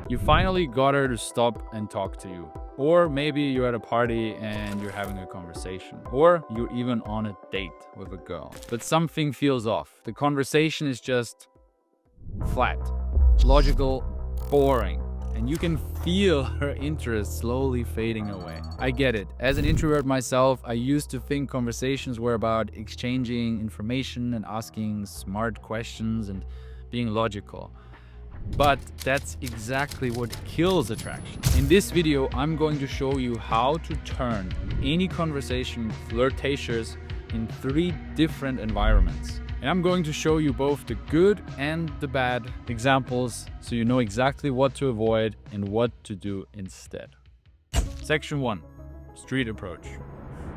You finally got her to stop and talk to you. Or maybe you're at a party and you're having a conversation. Or you're even on a date with a girl. But something feels off. The conversation is just flat, logical, boring. And you can feel her interest slowly fading away. I get it. As an introvert myself, I used to think conversations were about exchanging information and asking smart questions and being logical. But that's exactly what kills attraction. In this video, I'm going to show you how to turn any conversation flirtatious in 3 different environments. And I'm going to show you both the good and the bad examples so you know exactly what to avoid and what to do instead. Section 1. Street approach.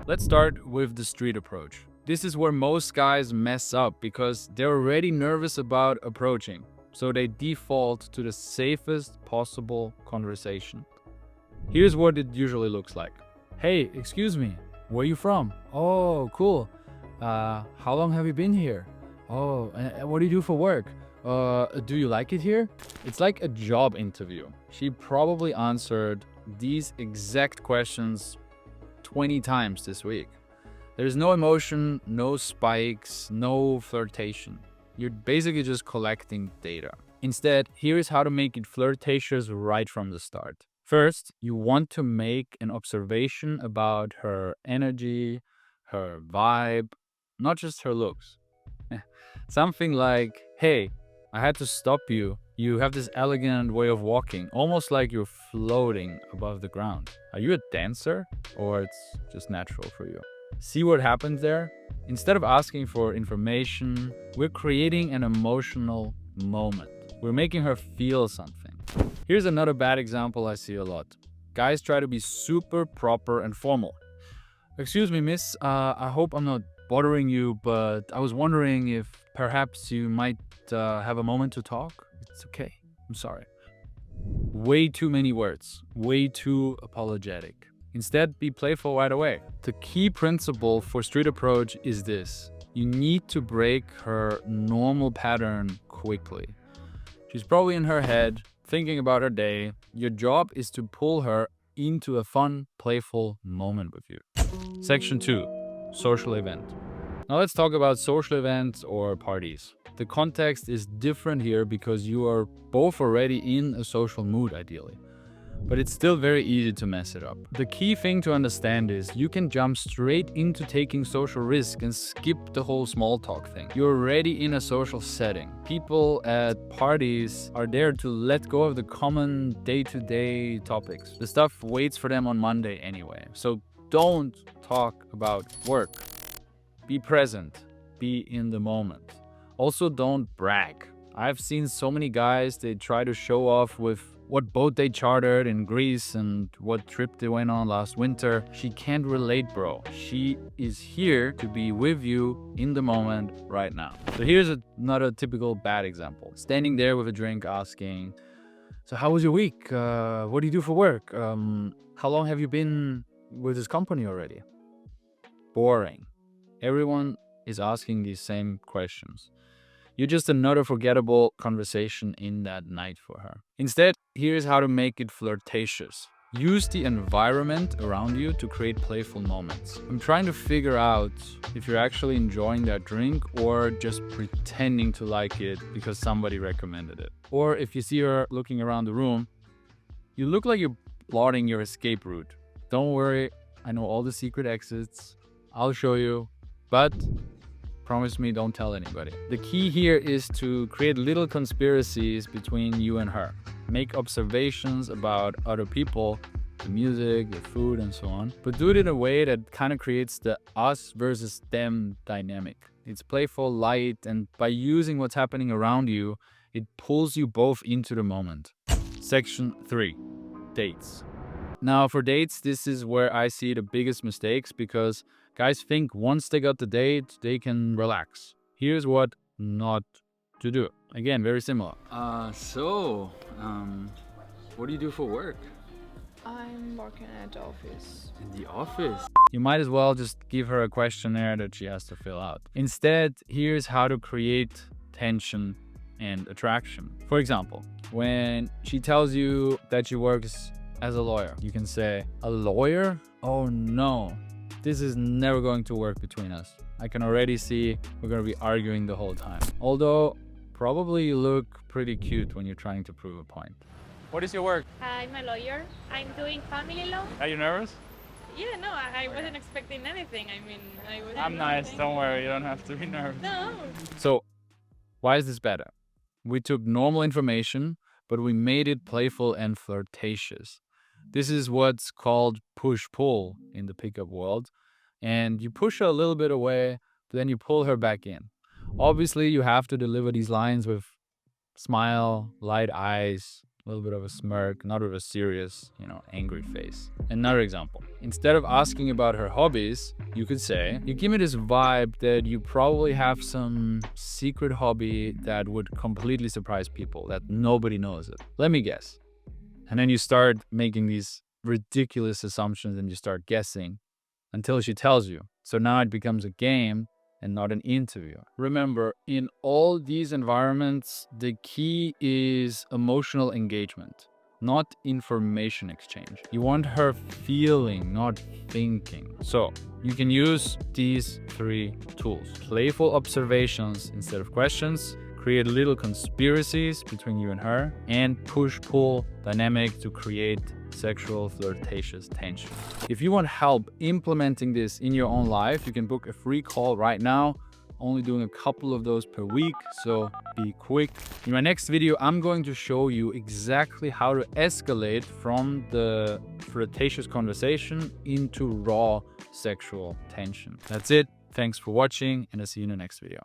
Let's start with the street approach. This is where most guys mess up because they're already nervous about approaching. So they default to the safest possible conversation. Here's what it usually looks like. Hey, excuse me, where are you from? Oh, cool. How long have you been here? Oh, what do you do for work? Do you like it here? It's like a job interview. She probably answered these exact questions 20 times this week. There's no emotion, no spikes, no flirtation. You're basically just collecting data. Instead, here is how to make it flirtatious right from the start. First, you want to make an observation about her energy, her vibe, not just her looks. Something like, hey, I had to stop you. You have this elegant way of walking, almost like you're floating above the ground. Are you a dancer or it's just natural for you? See what happens there? Instead of asking for information, we're creating an emotional moment. We're making her feel something. Here's another bad example I see a lot. Guys try to be super proper and formal. Excuse me, miss, I hope I'm not bothering you, but I was wondering if perhaps you might have a moment to talk. It's okay. I'm sorry. Way too many words. Way too apologetic. Instead, be playful right away. The key principle for street approach is this. You need to break her normal pattern quickly. She's probably in her head, thinking about her day. Your job is to pull her into a fun, playful moment with you. Section 2. Social event. Now let's talk about social events or parties. The context is different here because you are both already in a social mood ideally. But it's still very easy to mess it up. The key thing to understand is you can jump straight into taking social risk and skip the whole small talk thing. You're already in a social setting. People at parties are there to let go of the common day-to-day topics. The stuff waits for them on Monday anyway. So don't talk about work. Be present. Be in the moment. Also, don't brag. I've seen so many guys, they try to show off with what boat they chartered in Greece and what trip they went on last winter. She can't relate, bro. She is here to be with you in the moment right now. So here's another typical bad example. Standing there with a drink asking, so how was your week? What do you do for work? How long have you been with this company already? Boring. Everyone is asking these same questions. You're just another forgettable conversation in that night for her. Instead, here's how to make it flirtatious. Use the environment around you to create playful moments. I'm trying to figure out if you're actually enjoying that drink or just pretending to like it because somebody recommended it. Or if you see her looking around the room, you look like you're plotting your escape route. Don't worry, I know all the secret exits. I'll show you, but promise me don't tell anybody. The key here is to create little conspiracies between you and her. Make observations about other people, the music, the food, and so on. But do it in a way that kind of creates the us versus them dynamic. It's playful, light, and by using what's happening around you, it pulls you both into the moment. Section 3. Dates. Now for dates, this is where I see the biggest mistakes because guys think once they got the date, they can relax. Here's what not to do. Again, very similar. What do you do for work? I'm working at the office. In the office? You might as well just give her a questionnaire that she has to fill out. Instead, here's how to create tension and attraction. For example, when she tells you that she works as a lawyer, you can say, "A lawyer? Oh no, this is never going to work between us. I can already see we're going to be arguing the whole time. Although, probably you look pretty cute when you're trying to prove a point." What is your work? I'm a lawyer. I'm doing family law. Are you nervous? Yeah, no, I wasn't expecting anything. I mean, I wasn't. I'm nice, don't worry, you don't have to be nervous. No. So, why is this better? We took normal information, but we made it playful and flirtatious. This is what's called push-pull in the pickup world. And you push her a little bit away, but then you pull her back in. Obviously, you have to deliver these lines with smile, light eyes, a little bit of a smirk, not with a serious, angry face. Another example. Instead of asking about her hobbies, you could say, "You give me this vibe that you probably have some secret hobby that would completely surprise people, that nobody knows it. Let me guess." And then you start making these ridiculous assumptions and you start guessing until she tells you. So now it becomes a game and not an interview. Remember, in all these environments, the key is emotional engagement, not information exchange. You want her feeling, not thinking. So you can use these 3 tools. Playful observations instead of questions, create little conspiracies between you and her, and push-pull dynamic to create sexual flirtatious tension. If you want help implementing this in your own life, you can book a free call right now. Only doing a couple of those per week, so be quick. In my next video, I'm going to show you exactly how to escalate from the flirtatious conversation into raw sexual tension. That's it. Thanks for watching, and I'll see you in the next video.